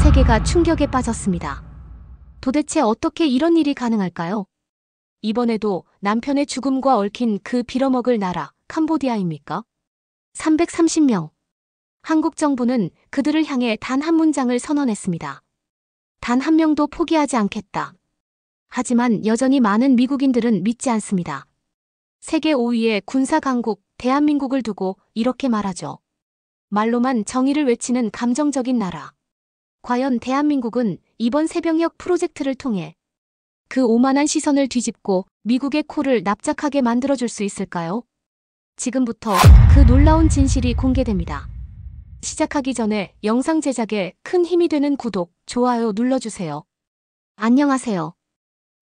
세계가 충격에 빠졌습니다. 도대체 어떻게 이런 일이 가능할까요? 이번에도 남편의 죽음과 얽힌 그 빌어먹을 나라, 캄보디아입니까? 330명. 한국 정부는 그들을 향해 단 한 문장을 선언했습니다. 단 한 명도 포기하지 않겠다. 하지만 여전히 많은 미국인들은 믿지 않습니다. 세계 5위의 군사 강국 대한민국을 두고 이렇게 말하죠. 말로만 정의를 외치는 감정적인 나라. 과연 대한민국은 이번 새병역 프로젝트를 통해 그 오만한 시선을 뒤집고 미국의 코를 납작하게 만들어줄 수 있을까요? 지금부터 그 놀라운 진실이 공개됩니다. 시작하기 전에 영상 제작에 큰 힘이 되는 구독, 좋아요 눌러주세요. 안녕하세요.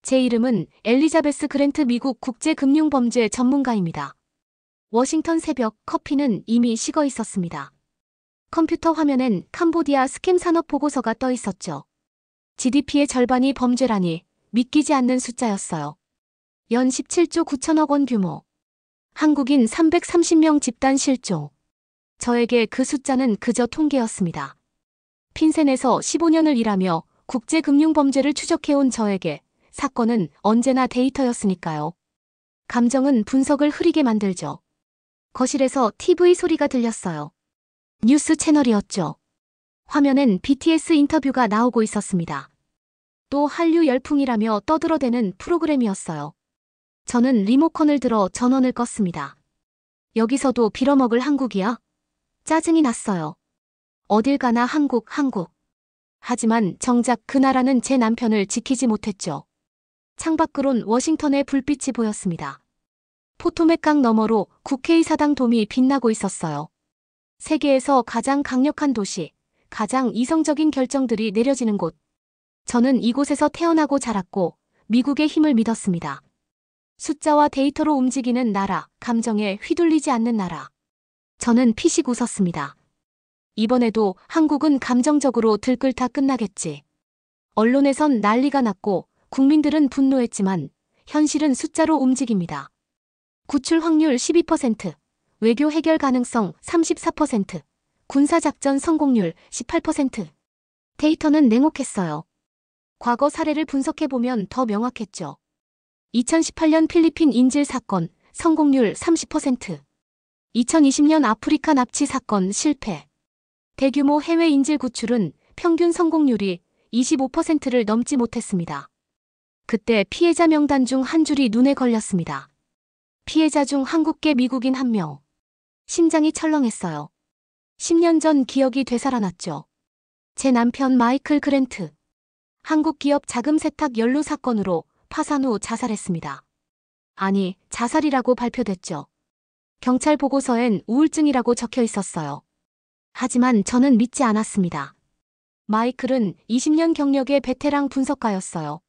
제 이름은 엘리자베스 그랜트 미국 국제금융범죄 전문가입니다. 워싱턴 새벽 커피는 이미 식어 있었습니다. 컴퓨터 화면엔 캄보디아 스캠 산업 보고서가 떠 있었죠. GDP의 절반이 범죄라니 믿기지 않는 숫자였어요. 연 17조 9천억 원 규모. 한국인 330명 집단 실종. 저에게 그 숫자는 그저 통계였습니다. 핀센에서 15년을 일하며 국제금융범죄를 추적해온 저에게 사건은 언제나 데이터였으니까요. 감정은 분석을 흐리게 만들죠. 거실에서 TV 소리가 들렸어요. 뉴스 채널이었죠. 화면엔 BTS 인터뷰가 나오고 있었습니다. 또 한류 열풍이라며 떠들어대는 프로그램이었어요. 저는 리모컨을 들어 전원을 껐습니다. 여기서도 빌어먹을 한국이야? 짜증이 났어요. 어딜 가나 한국. 하지만 정작 그 나라는 제 남편을 지키지 못했죠. 창밖으론 워싱턴의 불빛이 보였습니다. 포토맥 강 너머로 국회의사당 돔이 빛나고 있었어요. 세계에서 가장 강력한 도시, 가장 이성적인 결정들이 내려지는 곳. 저는 이곳에서 태어나고 자랐고 미국의 힘을 믿었습니다. 숫자와 데이터로 움직이는 나라, 감정에 휘둘리지 않는 나라. 저는 피식 웃었습니다. 이번에도 한국은 감정적으로 들끓다 끝나겠지. 언론에선 난리가 났고 국민들은 분노했지만 현실은 숫자로 움직입니다. 구출 확률 12%, 외교 해결 가능성 34%, 군사작전 성공률 18%. 데이터는 냉혹했어요. 과거 사례를 분석해보면 더 명확했죠. 2018년 필리핀 인질 사건 성공률 30%. 2020년 아프리카 납치 사건 실패. 대규모 해외 인질 구출은 평균 성공률이 25%를 넘지 못했습니다. 그때 피해자 명단 중 한 줄이 눈에 걸렸습니다. 피해자 중 한국계 미국인 1명. 심장이 철렁했어요. 10년 전 기억이 되살아났죠. 제 남편 마이클 그랜트. 한국 기업 자금 세탁 연루 사건으로 파산 후 자살했습니다. 아니, 자살이라고 발표됐죠. 경찰 보고서엔 우울증이라고 적혀 있었어요. 하지만 저는 믿지 않았습니다. 마이클은 20년 경력의 베테랑 분석가였어요.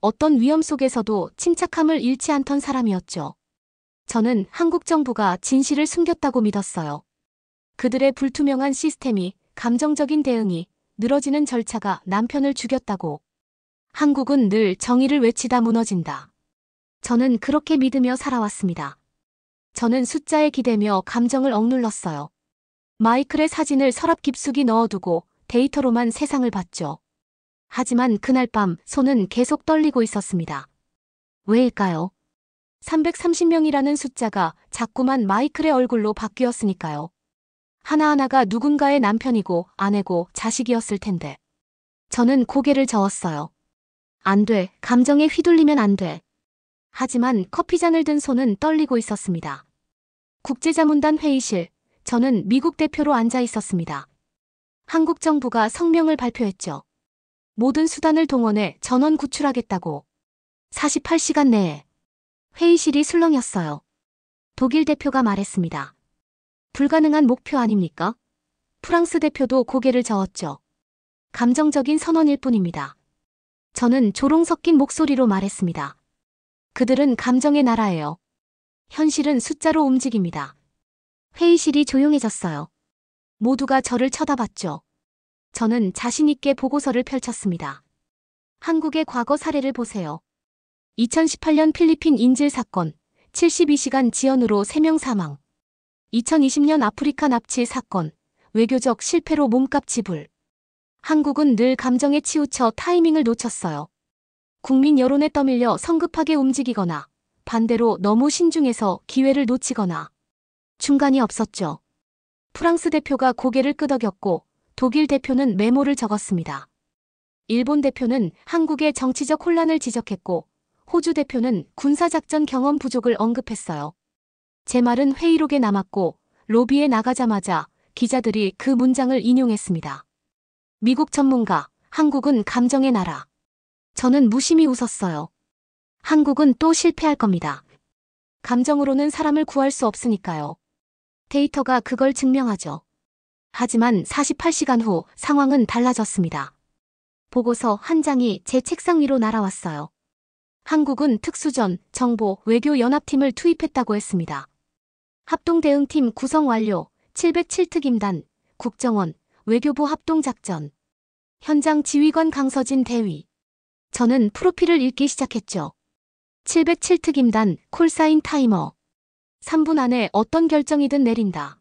어떤 위험 속에서도 침착함을 잃지 않던 사람이었죠. 저는 한국 정부가 진실을 숨겼다고 믿었어요. 그들의 불투명한 시스템이, 감정적인 대응이, 늘어지는 절차가 남편을 죽였다고. 한국은 늘 정의를 외치다 무너진다. 저는 그렇게 믿으며 살아왔습니다. 저는 숫자에 기대며 감정을 억눌렀어요. 마이클의 사진을 서랍 깊숙이 넣어두고 데이터로만 세상을 봤죠. 하지만 그날 밤 손은 계속 떨리고 있었습니다. 왜일까요? 330명이라는 숫자가 자꾸만 마이클의 얼굴로 바뀌었으니까요. 하나하나가 누군가의 남편이고 아내고 자식이었을 텐데. 저는 고개를 저었어요. 안 돼, 감정에 휘둘리면 안 돼. 하지만 커피잔을 든 손은 떨리고 있었습니다. 국제자문단 회의실, 저는 미국 대표로 앉아 있었습니다. 한국 정부가 성명을 발표했죠. 모든 수단을 동원해 전원 구출하겠다고. 48시간 내에. 회의실이 술렁였어요. 독일 대표가 말했습니다. 불가능한 목표 아닙니까? 프랑스 대표도 고개를 저었죠. 감정적인 선언일 뿐입니다. 저는 조롱 섞인 목소리로 말했습니다. 그들은 감정의 나라예요. 현실은 숫자로 움직입니다. 회의실이 조용해졌어요. 모두가 저를 쳐다봤죠. 저는 자신 있게 보고서를 펼쳤습니다. 한국의 과거 사례를 보세요. 2018년 필리핀 인질 사건, 72시간 지연으로 3명 사망. 2020년 아프리카 납치 사건, 외교적 실패로 몸값 지불. 한국은 늘 감정에 치우쳐 타이밍을 놓쳤어요. 국민 여론에 떠밀려 성급하게 움직이거나 반대로 너무 신중해서 기회를 놓치거나 중간이 없었죠. 프랑스 대표가 고개를 끄덕였고 독일 대표는 메모를 적었습니다. 일본 대표는 한국의 정치적 혼란을 지적했고 호주 대표는 군사작전 경험 부족을 언급했어요. 제 말은 회의록에 남았고 로비에 나가자마자 기자들이 그 문장을 인용했습니다. 미국 전문가, 한국은 감정의 나라. 저는 무심히 웃었어요. 한국은 또 실패할 겁니다. 감정으로는 사람을 구할 수 없으니까요. 데이터가 그걸 증명하죠. 하지만 48시간 후 상황은 달라졌습니다. 보고서 한 장이 제 책상 위로 날아왔어요. 한국은 특수전, 정보, 외교 연합팀을 투입했다고 했습니다. 합동대응팀 구성 완료, 707특임단, 국정원, 외교부 합동작전. 현장 지휘관 강서진 대위. 저는 프로필을 읽기 시작했죠. 707특임단, 콜사인 타이머. 3분 안에 어떤 결정이든 내린다.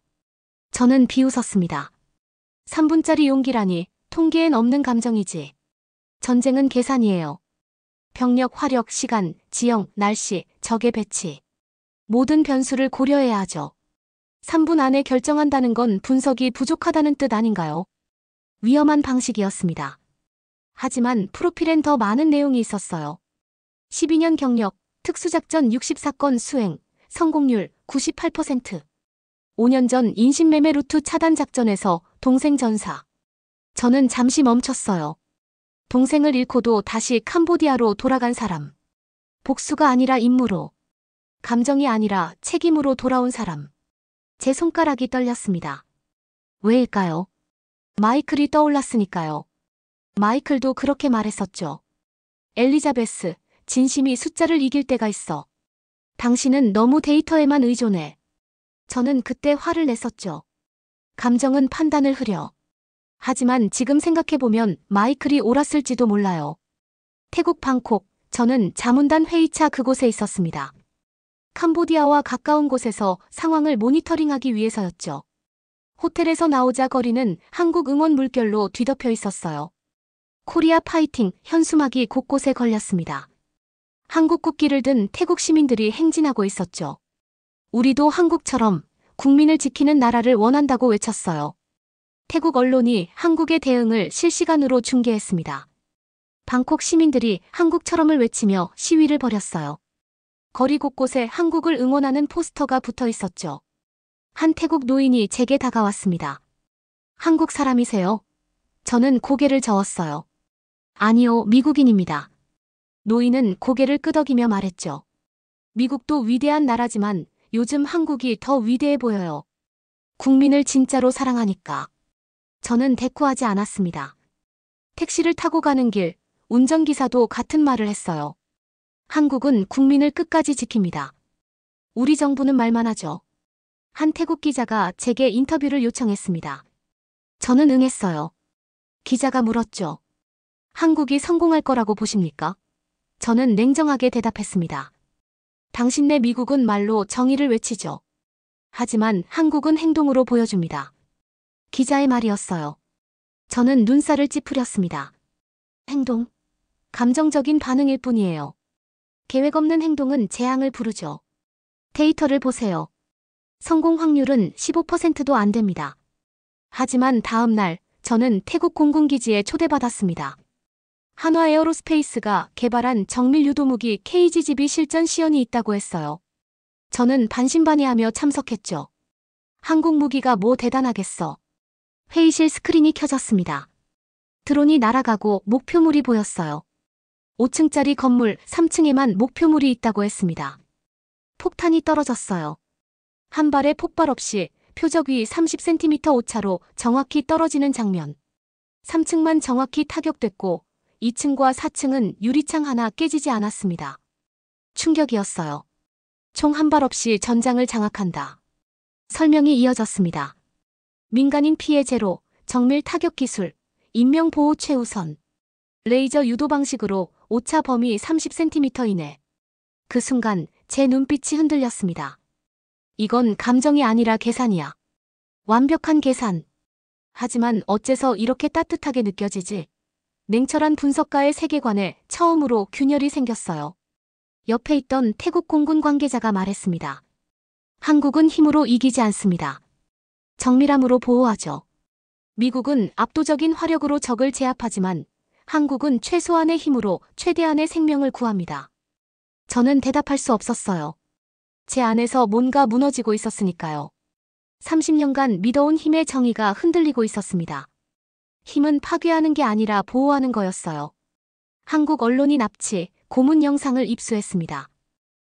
저는 비웃었습니다. 3분짜리 용기라니 통계엔 없는 감정이지. 전쟁은 계산이에요. 병력, 화력, 시간, 지형, 날씨, 적의 배치. 모든 변수를 고려해야 하죠. 3분 안에 결정한다는 건 분석이 부족하다는 뜻 아닌가요? 위험한 방식이었습니다. 하지만 프로필엔 더 많은 내용이 있었어요. 12년 경력, 특수작전 64건 수행, 성공률 98%. 5년 전 인신매매 루트 차단 작전에서 동생 전사. 저는 잠시 멈췄어요. 동생을 잃고도 다시 캄보디아로 돌아간 사람. 복수가 아니라 임무로. 감정이 아니라 책임으로 돌아온 사람. 제 손가락이 떨렸습니다. 왜일까요? 마이클이 떠올랐으니까요. 마이클도 그렇게 말했었죠. 엘리자베스, 진심이 숫자를 이길 때가 있어. 당신은 너무 데이터에만 의존해. 저는 그때 화를 냈었죠. 감정은 판단을 흐려. 하지만 지금 생각해보면 마이클이 옳았을지도 몰라요. 태국 방콕, 저는 자문단 회의차 그곳에 있었습니다. 캄보디아와 가까운 곳에서 상황을 모니터링하기 위해서였죠. 호텔에서 나오자 거리는 한국 응원 물결로 뒤덮여 있었어요. 코리아 파이팅 현수막이 곳곳에 걸렸습니다. 한국 국기를 든 태국 시민들이 행진하고 있었죠. 우리도 한국처럼 국민을 지키는 나라를 원한다고 외쳤어요. 태국 언론이 한국의 대응을 실시간으로 중계했습니다. 방콕 시민들이 한국처럼을 외치며 시위를 벌였어요. 거리 곳곳에 한국을 응원하는 포스터가 붙어 있었죠. 한 태국 노인이 제게 다가왔습니다. 한국 사람이세요? 저는 고개를 저었어요. 아니요, 미국인입니다. 노인은 고개를 끄덕이며 말했죠. 미국도 위대한 나라지만 요즘 한국이 더 위대해 보여요. 국민을 진짜로 사랑하니까. 저는 대꾸하지 않았습니다. 택시를 타고 가는 길, 운전기사도 같은 말을 했어요. 한국은 국민을 끝까지 지킵니다. 우리 정부는 말만 하죠. 한 태국 기자가 제게 인터뷰를 요청했습니다. 저는 응했어요. 기자가 물었죠. 한국이 성공할 거라고 보십니까? 저는 냉정하게 대답했습니다. 당신네 미국은 말로 정의를 외치죠. 하지만 한국은 행동으로 보여줍니다. 기자의 말이었어요. 저는 눈살을 찌푸렸습니다. 행동. 감정적인 반응일 뿐이에요. 계획 없는 행동은 재앙을 부르죠. 데이터를 보세요. 성공 확률은 15%도 안 됩니다. 하지만 다음 날 저는 태국 공군기지에 초대받았습니다. 한화 에어로스페이스가 개발한 정밀 유도무기 KGB 실전 시연이 있다고 했어요. 저는 반신반의하며 참석했죠. 한국 무기가 뭐 대단하겠어. 회의실 스크린이 켜졌습니다. 드론이 날아가고 목표물이 보였어요. 5층짜리 건물 3층에만 목표물이 있다고 했습니다. 폭탄이 떨어졌어요. 한 발의 폭발 없이 표적 위 30cm 오차로 정확히 떨어지는 장면. 3층만 정확히 타격됐고 2층과 4층은 유리창 하나 깨지지 않았습니다. 충격이었어요. 총 한 발 없이 전장을 장악한다. 설명이 이어졌습니다. 민간인 피해 제로, 정밀 타격 기술, 인명 보호 최우선. 레이저 유도 방식으로 오차 범위 30cm 이내. 그 순간 제 눈빛이 흔들렸습니다. 이건 감정이 아니라 계산이야. 완벽한 계산. 하지만 어째서 이렇게 따뜻하게 느껴지지? 냉철한 분석가의 세계관에 처음으로 균열이 생겼어요. 옆에 있던 태국 공군 관계자가 말했습니다. 한국은 힘으로 이기지 않습니다. 정밀함으로 보호하죠. 미국은 압도적인 화력으로 적을 제압하지만 한국은 최소한의 힘으로 최대한의 생명을 구합니다. 저는 대답할 수 없었어요. 제 안에서 뭔가 무너지고 있었으니까요. 30년간 믿어온 힘의 정의가 흔들리고 있었습니다. 힘은 파괴하는 게 아니라 보호하는 거였어요. 한국 언론이 납치, 고문 영상을 입수했습니다.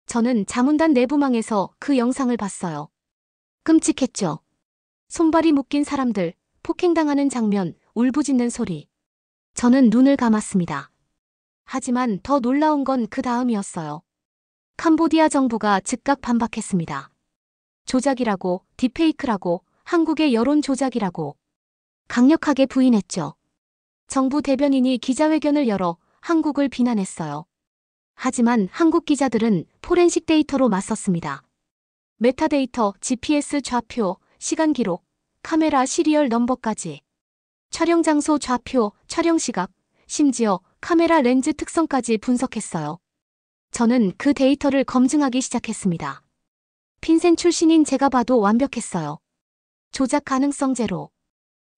저는 자문단 내부망에서 그 영상을 봤어요. 끔찍했죠. 손발이 묶인 사람들, 폭행당하는 장면, 울부짖는 소리. 저는 눈을 감았습니다. 하지만 더 놀라운 건 그 다음이었어요. 캄보디아 정부가 즉각 반박했습니다. 조작이라고, 딥페이크라고, 한국의 여론 조작이라고 강력하게 부인했죠. 정부 대변인이 기자회견을 열어 한국을 비난했어요. 하지만 한국 기자들은 포렌식 데이터로 맞섰습니다. 메타데이터, GPS 좌표, 시간 기록, 카메라 시리얼 넘버까지. 촬영 장소 좌표, 촬영 시각, 심지어 카메라 렌즈 특성까지 분석했어요. 저는 그 데이터를 검증하기 시작했습니다. 핀센 출신인 제가 봐도 완벽했어요. 조작 가능성 제로.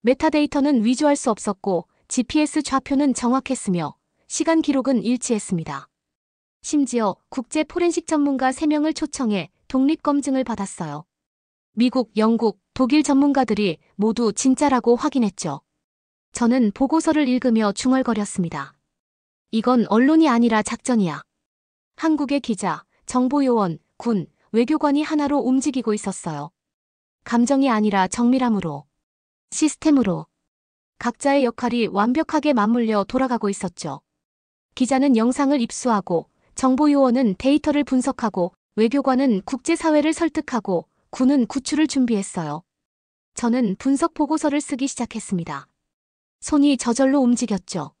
메타데이터는 위조할 수 없었고 GPS 좌표는 정확했으며 시간 기록은 일치했습니다. 심지어 국제 포렌식 전문가 3명을 초청해 독립검증을 받았어요. 미국, 영국, 독일 전문가들이 모두 진짜라고 확인했죠. 저는 보고서를 읽으며 중얼거렸습니다. 이건 언론이 아니라 작전이야. 한국의 기자, 정보요원, 군, 외교관이 하나로 움직이고 있었어요. 감정이 아니라 정밀함으로, 시스템으로. 각자의 역할이 완벽하게 맞물려 돌아가고 있었죠. 기자는 영상을 입수하고, 정보요원은 데이터를 분석하고, 외교관은 국제사회를 설득하고, 군은 구출을 준비했어요. 저는 분석 보고서를 쓰기 시작했습니다. 손이 저절로 움직였죠.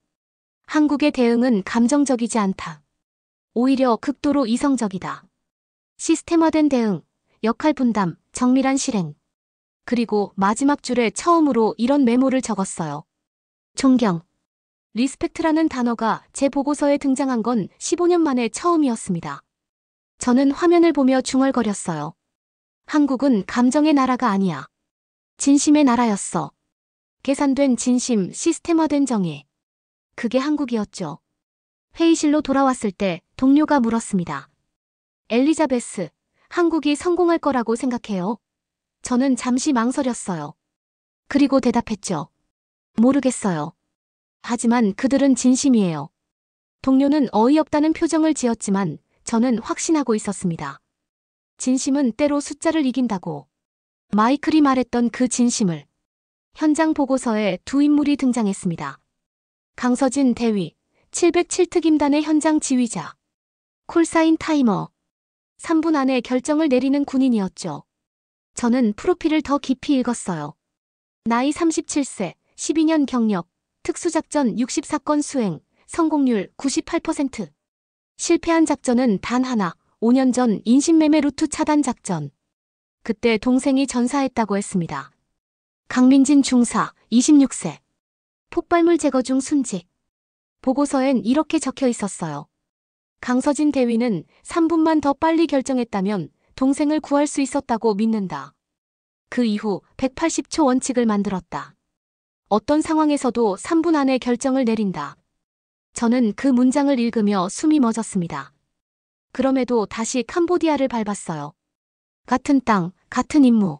한국의 대응은 감정적이지 않다. 오히려 극도로 이성적이다. 시스템화된 대응, 역할 분담, 정밀한 실행. 그리고 마지막 줄에 처음으로 이런 메모를 적었어요. 존경. 리스펙트라는 단어가 제 보고서에 등장한 건 15년 만에 처음이었습니다. 저는 화면을 보며 중얼거렸어요. 한국은 감정의 나라가 아니야. 진심의 나라였어. 계산된 진심, 시스템화된 정의. 그게 한국이었죠. 회의실로 돌아왔을 때 동료가 물었습니다. 엘리자베스, 한국이 성공할 거라고 생각해요? 저는 잠시 망설였어요. 그리고 대답했죠. 모르겠어요. 하지만 그들은 진심이에요. 동료는 어이없다는 표정을 지었지만 저는 확신하고 있었습니다. 진심은 때로 숫자를 이긴다고. 마이클이 말했던 그 진심을. 현장 보고서에 두 인물이 등장했습니다. 강서진 대위, 707특임단의 현장 지휘자. 콜사인 타이머. 3분 안에 결정을 내리는 군인이었죠. 저는 프로필을 더 깊이 읽었어요. 나이 37세, 12년 경력, 특수작전 64건 수행, 성공률 98%. 실패한 작전은 단 하나, 5년 전 인신매매 루트 차단 작전. 그때 동생이 전사했다고 했습니다. 강민진 중사, 26세. 폭발물 제거 중 순직. 보고서엔 이렇게 적혀 있었어요. 강서진 대위는 3분만 더 빨리 결정했다면 동생을 구할 수 있었다고 믿는다. 그 이후 180초 원칙을 만들었다. 어떤 상황에서도 3분 안에 결정을 내린다. 저는 그 문장을 읽으며 숨이 멎었습니다. 그럼에도 다시 캄보디아를 밟았어요. 같은 땅, 같은 임무.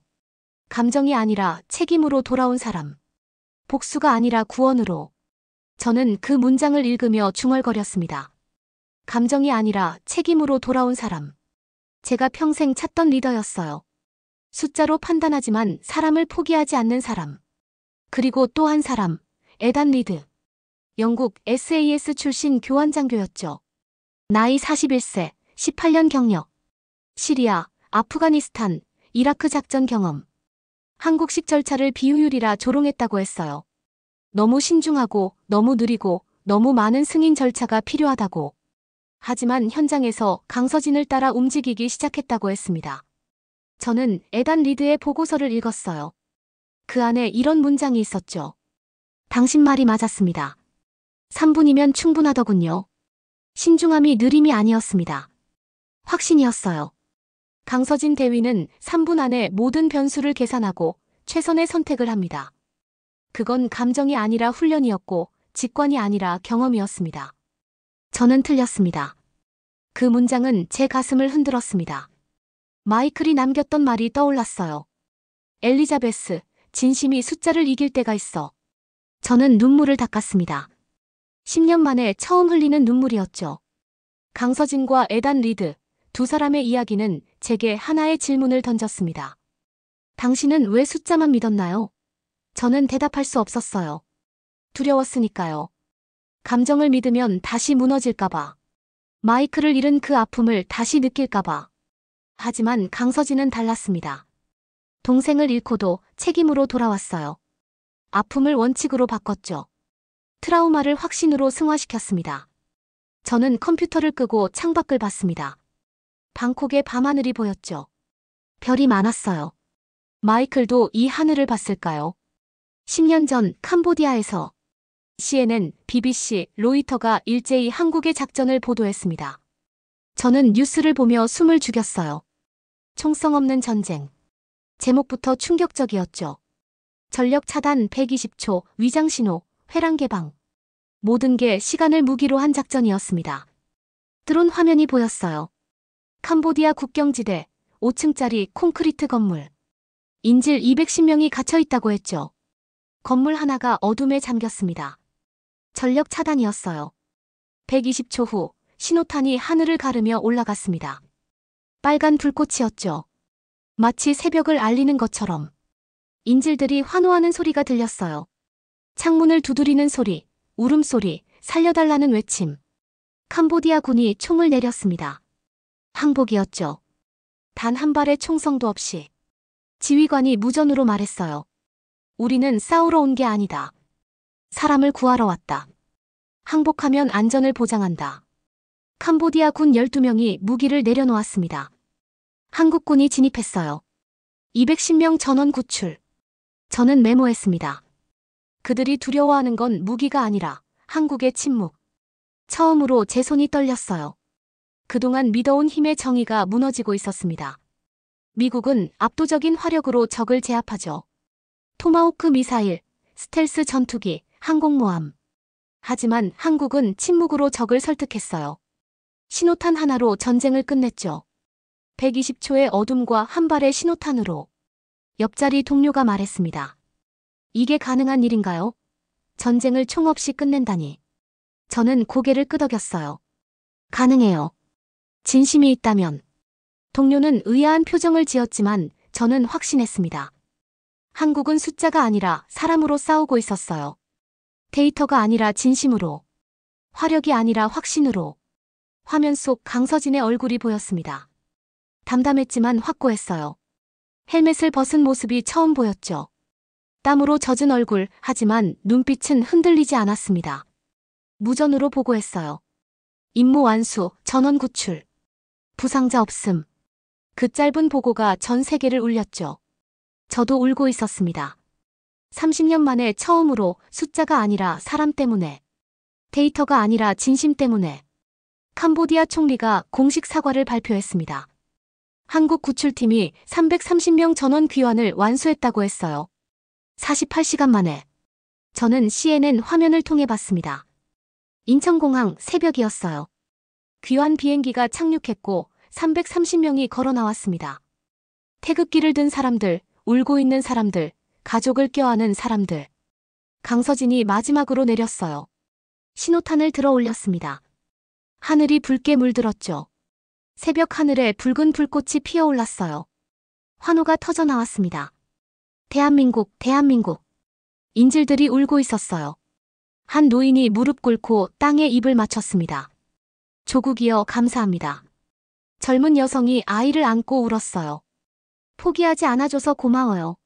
감정이 아니라 책임으로 돌아온 사람. 복수가 아니라 구원으로. 저는 그 문장을 읽으며 중얼거렸습니다. 감정이 아니라 책임으로 돌아온 사람. 제가 평생 찾던 리더였어요. 숫자로 판단하지만 사람을 포기하지 않는 사람. 그리고 또 한 사람, 에단 리드. 영국 SAS 출신 교환장교였죠. 나이 41세, 18년 경력. 시리아, 아프가니스탄, 이라크 작전 경험. 한국식 절차를 비효율이라 조롱했다고 했어요. 너무 신중하고, 너무 느리고, 너무 많은 승인 절차가 필요하다고. 하지만 현장에서 강서진을 따라 움직이기 시작했다고 했습니다. 저는 에단 리드의 보고서를 읽었어요. 그 안에 이런 문장이 있었죠. 당신 말이 맞았습니다. 3분이면 충분하더군요. 신중함이 느림이 아니었습니다. 확신이었어요. 강서진 대위는 3분 안에 모든 변수를 계산하고 최선의 선택을 합니다. 그건 감정이 아니라 훈련이었고 직관이 아니라 경험이었습니다. 저는 틀렸습니다. 그 문장은 제 가슴을 흔들었습니다. 마이클이 남겼던 말이 떠올랐어요. 엘리자베스, 진심이 숫자를 이길 때가 있어. 저는 눈물을 닦았습니다. 10년 만에 처음 흘리는 눈물이었죠. 강서진과 에단 리드, 두 사람의 이야기는 제게 하나의 질문을 던졌습니다. 당신은 왜 숫자만 믿었나요? 저는 대답할 수 없었어요. 두려웠으니까요. 감정을 믿으면 다시 무너질까봐. 마이클을 잃은 그 아픔을 다시 느낄까봐. 하지만 강서진은 달랐습니다. 동생을 잃고도 책임으로 돌아왔어요. 아픔을 원칙으로 바꿨죠. 트라우마를 확신으로 승화시켰습니다. 저는 컴퓨터를 끄고 창밖을 봤습니다. 방콕의 밤하늘이 보였죠. 별이 많았어요. 마이클도 이 하늘을 봤을까요? 10년 전 캄보디아에서 CNN, BBC, 로이터가 일제히 한국의 작전을 보도했습니다. 저는 뉴스를 보며 숨을 죽였어요. 총성 없는 전쟁. 제목부터 충격적이었죠. 전력 차단 120초, 위장 신호, 회랑 개방. 모든 게 시간을 무기로 한 작전이었습니다. 드론 화면이 보였어요. 캄보디아 국경지대, 5층짜리 콘크리트 건물. 인질 210명이 갇혀 있다고 했죠. 건물 하나가 어둠에 잠겼습니다. 전력 차단이었어요. 120초 후 신호탄이 하늘을 가르며 올라갔습니다. 빨간 불꽃이었죠. 마치 새벽을 알리는 것처럼. 인질들이 환호하는 소리가 들렸어요. 창문을 두드리는 소리, 울음소리, 살려달라는 외침. 캄보디아 군이 총을 내렸습니다. 항복이었죠. 단 한 발의 총성도 없이. 지휘관이 무전으로 말했어요. 우리는 싸우러 온 게 아니다. 사람을 구하러 왔다. 항복하면 안전을 보장한다. 캄보디아 군 12명이 무기를 내려놓았습니다. 한국군이 진입했어요. 210명 전원 구출. 저는 메모했습니다. 그들이 두려워하는 건 무기가 아니라 한국의 침묵. 처음으로 제 손이 떨렸어요. 그동안 믿어온 힘의 정의가 무너지고 있었습니다. 미국은 압도적인 화력으로 적을 제압하죠. 토마호크 미사일, 스텔스 전투기, 항공모함. 하지만 한국은 침묵으로 적을 설득했어요. 신호탄 하나로 전쟁을 끝냈죠. 120초의 어둠과 한 발의 신호탄으로. 옆자리 동료가 말했습니다. 이게 가능한 일인가요? 전쟁을 총 없이 끝낸다니. 저는 고개를 끄덕였어요. 가능해요. 진심이 있다면. 동료는 의아한 표정을 지었지만 저는 확신했습니다. 한국은 숫자가 아니라 사람으로 싸우고 있었어요. 데이터가 아니라 진심으로. 화력이 아니라 확신으로. 화면 속 강서진의 얼굴이 보였습니다. 담담했지만 확고했어요. 헬멧을 벗은 모습이 처음 보였죠. 땀으로 젖은 얼굴, 하지만 눈빛은 흔들리지 않았습니다. 무전으로 보고했어요. 임무 완수, 전원 구출. 부상자 없음. 그 짧은 보고가 전 세계를 울렸죠. 저도 울고 있었습니다. 30년 만에 처음으로 숫자가 아니라 사람 때문에, 데이터가 아니라 진심 때문에 캄보디아 총리가 공식 사과를 발표했습니다. 한국 구출팀이 330명 전원 귀환을 완수했다고 했어요. 48시간 만에. 저는 CNN 화면을 통해 봤습니다. 인천공항 새벽이었어요. 귀환 비행기가 착륙했고 330명이 걸어 나왔습니다. 태극기를 든 사람들, 울고 있는 사람들, 가족을 껴안은 사람들. 강서진이 마지막으로 내렸어요. 신호탄을 들어 올렸습니다. 하늘이 붉게 물들었죠. 새벽 하늘에 붉은 불꽃이 피어올랐어요. 환호가 터져 나왔습니다. 대한민국, 대한민국. 인질들이 울고 있었어요. 한 노인이 무릎 꿇고 땅에 입을 맞췄습니다. 조국이여 감사합니다. 젊은 여성이 아이를 안고 울었어요. 포기하지 않아줘서 고마워요.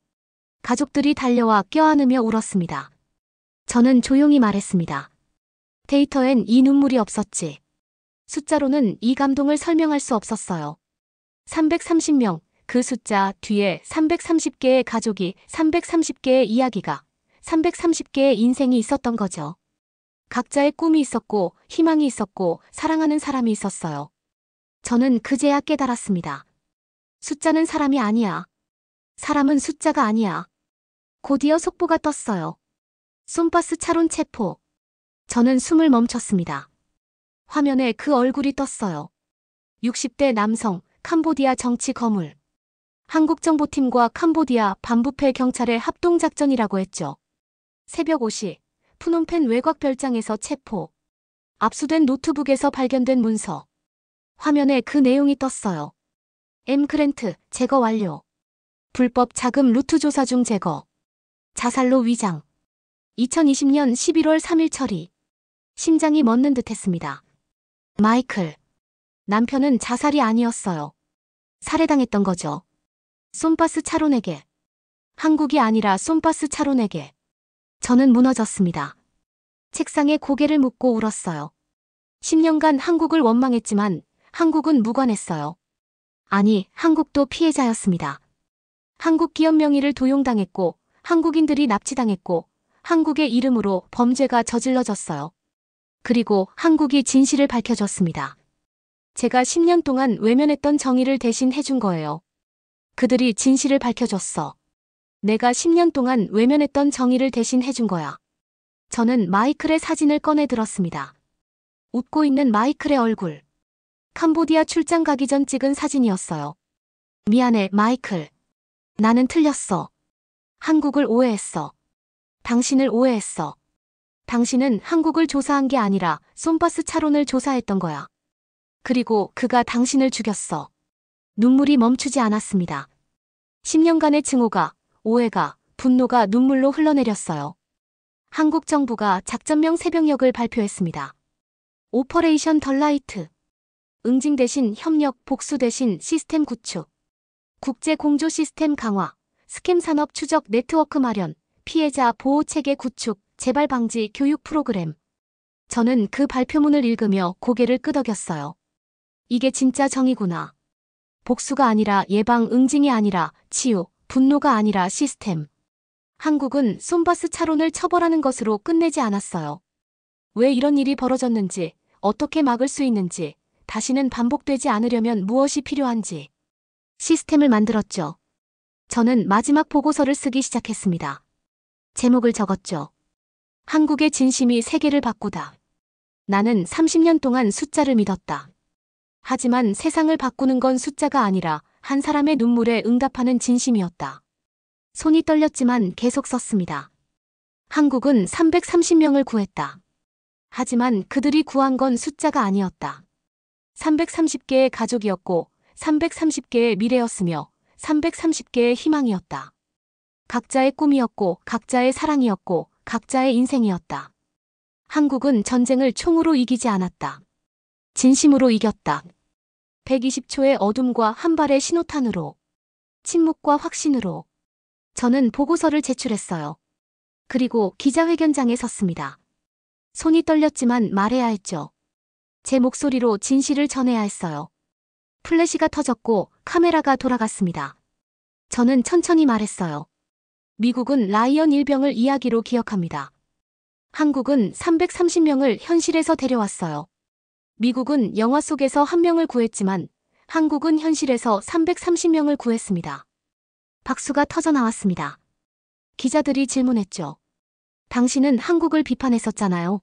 가족들이 달려와 껴안으며 울었습니다. 저는 조용히 말했습니다. 데이터엔 이 눈물이 없었지. 숫자로는 이 감동을 설명할 수 없었어요. 330명, 그 숫자 뒤에 330개의 가족이, 330개의 이야기가, 330개의 인생이 있었던 거죠. 각자의 꿈이 있었고, 희망이 있었고, 사랑하는 사람이 있었어요. 저는 그제야 깨달았습니다. 숫자는 사람이 아니야. 사람은 숫자가 아니야. 곧이어 속보가 떴어요. 솜바스 차론 체포. 저는 숨을 멈췄습니다. 화면에 그 얼굴이 떴어요. 60대 남성, 캄보디아 정치 거물. 한국 정보팀과 캄보디아 반부패 경찰의 합동작전이라고 했죠. 새벽 5시, 푸놈펜 외곽 별장에서 체포. 압수된 노트북에서 발견된 문서. 화면에 그 내용이 떴어요. M 그랜트, 제거 완료. 불법 자금 루트 조사 중 제거. 자살로 위장. 2020년 11월 3일 처리. 심장이 멎는 듯 했습니다. 마이클. 남편은 자살이 아니었어요. 살해당했던 거죠. 솜바스 차론에게. 한국이 아니라 솜바스 차론에게. 저는 무너졌습니다. 책상에 고개를 묻고 울었어요. 10년간 한국을 원망했지만 한국은 무관했어요. 아니, 한국도 피해자였습니다. 한국 기업 명의를 도용당했고 한국인들이 납치당했고 한국의 이름으로 범죄가 저질러졌어요. 그리고 한국이 진실을 밝혀줬습니다. 제가 10년 동안 외면했던 정의를 대신 해준 거예요. 그들이 진실을 밝혀줬어. 내가 10년 동안 외면했던 정의를 대신 해준 거야. 저는 마이클의 사진을 꺼내 들었습니다. 웃고 있는 마이클의 얼굴. 캄보디아 출장 가기 전 찍은 사진이었어요. 미안해, 마이클. 나는 틀렸어. 한국을 오해했어. 당신을 오해했어. 당신은 한국을 조사한 게 아니라 솜바스 차론을 조사했던 거야. 그리고 그가 당신을 죽였어. 눈물이 멈추지 않았습니다. 10년간의 증오가, 오해가, 분노가 눈물로 흘러내렸어요. 한국 정부가 작전명 새벽역을 발표했습니다. 오퍼레이션 덜라이트. 응징 대신 협력, 복수 대신 시스템 구축. 국제 공조 시스템 강화, 스캠 산업 추적 네트워크 마련, 피해자 보호 체계 구축, 재발 방지 교육 프로그램. 저는 그 발표문을 읽으며 고개를 끄덕였어요. 이게 진짜 정의구나. 복수가 아니라 예방, 응징이 아니라 치유, 분노가 아니라 시스템. 한국은 솜바스 차론을 처벌하는 것으로 끝내지 않았어요. 왜 이런 일이 벌어졌는지, 어떻게 막을 수 있는지, 다시는 반복되지 않으려면 무엇이 필요한지. 시스템을 만들었죠. 저는 마지막 보고서를 쓰기 시작했습니다. 제목을 적었죠. 한국의 진심이 세계를 바꾸다. 나는 30년 동안 숫자를 믿었다. 하지만 세상을 바꾸는 건 숫자가 아니라 한 사람의 눈물에 응답하는 진심이었다. 손이 떨렸지만 계속 썼습니다. 한국은 330명을 구했다. 하지만 그들이 구한 건 숫자가 아니었다. 330개의 가족이었고 330개의 미래였으며 330개의 희망이었다. 각자의 꿈이었고 각자의 사랑이었고 각자의 인생이었다. 한국은 전쟁을 총으로 이기지 않았다. 진심으로 이겼다. 120초의 어둠과 한 발의 신호탄으로, 침묵과 확신으로. 저는 보고서를 제출했어요. 그리고 기자회견장에 섰습니다. 손이 떨렸지만 말해야 했죠. 제 목소리로 진실을 전해야 했어요. 플래시가 터졌고 카메라가 돌아갔습니다. 저는 천천히 말했어요. 미국은 라이언 일병을 이야기로 기억합니다. 한국은 330명을 현실에서 데려왔어요. 미국은 영화 속에서 한 명을 구했지만 한국은 현실에서 330명을 구했습니다. 박수가 터져 나왔습니다. 기자들이 질문했죠. 당신은 한국을 비판했었잖아요.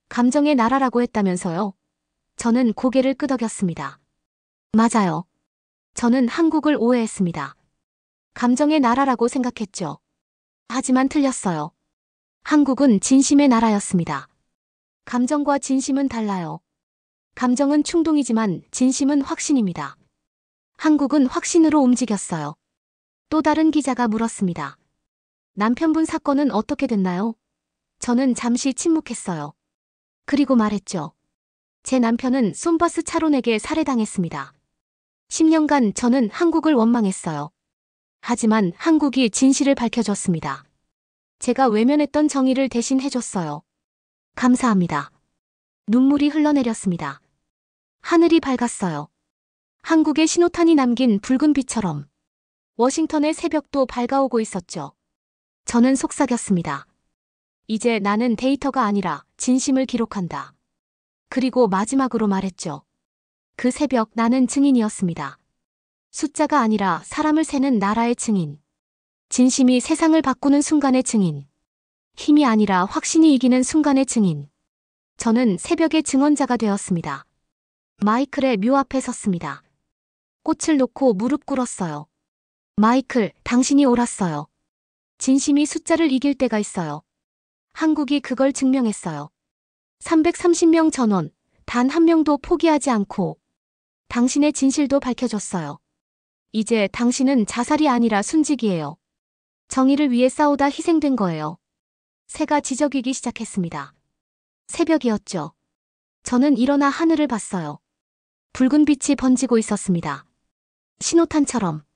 감정의 나라라고 했다면서요. 저는 고개를 끄덕였습니다. 맞아요. 저는 한국을 오해했습니다. 감정의 나라라고 생각했죠. 하지만 틀렸어요. 한국은 진심의 나라였습니다. 감정과 진심은 달라요. 감정은 충동이지만 진심은 확신입니다. 한국은 확신으로 움직였어요. 또 다른 기자가 물었습니다. 남편분 사건은 어떻게 됐나요? 저는 잠시 침묵했어요. 그리고 말했죠. 제 남편은 솜바스 차론에게 살해당했습니다. 10년간 저는 한국을 원망했어요. 하지만 한국이 진실을 밝혀줬습니다. 제가 외면했던 정의를 대신 해줬어요. 감사합니다. 눈물이 흘러내렸습니다. 하늘이 밝았어요. 한국의 신호탄이 남긴 붉은 빛처럼. 워싱턴의 새벽도 밝아오고 있었죠. 저는 속삭였습니다. 이제 나는 데이터가 아니라 진심을 기록한다. 그리고 마지막으로 말했죠. 그 새벽 나는 증인이었습니다. 숫자가 아니라 사람을 세는 나라의 증인. 진심이 세상을 바꾸는 순간의 증인. 힘이 아니라 확신이 이기는 순간의 증인. 저는 새벽의 증언자가 되었습니다. 마이클의 묘 앞에 섰습니다. 꽃을 놓고 무릎 꿇었어요. 마이클, 당신이 옳았어요. 진심이 숫자를 이길 때가 있어요. 한국이 그걸 증명했어요. 330명 전원, 단 한 명도 포기하지 않고 당신의 진실도 밝혀줬어요. 이제 당신은 자살이 아니라 순직이에요. 정의를 위해 싸우다 희생된 거예요. 새가 지저귀기 시작했습니다. 새벽이었죠. 저는 일어나 하늘을 봤어요. 붉은 빛이 번지고 있었습니다. 신호탄처럼.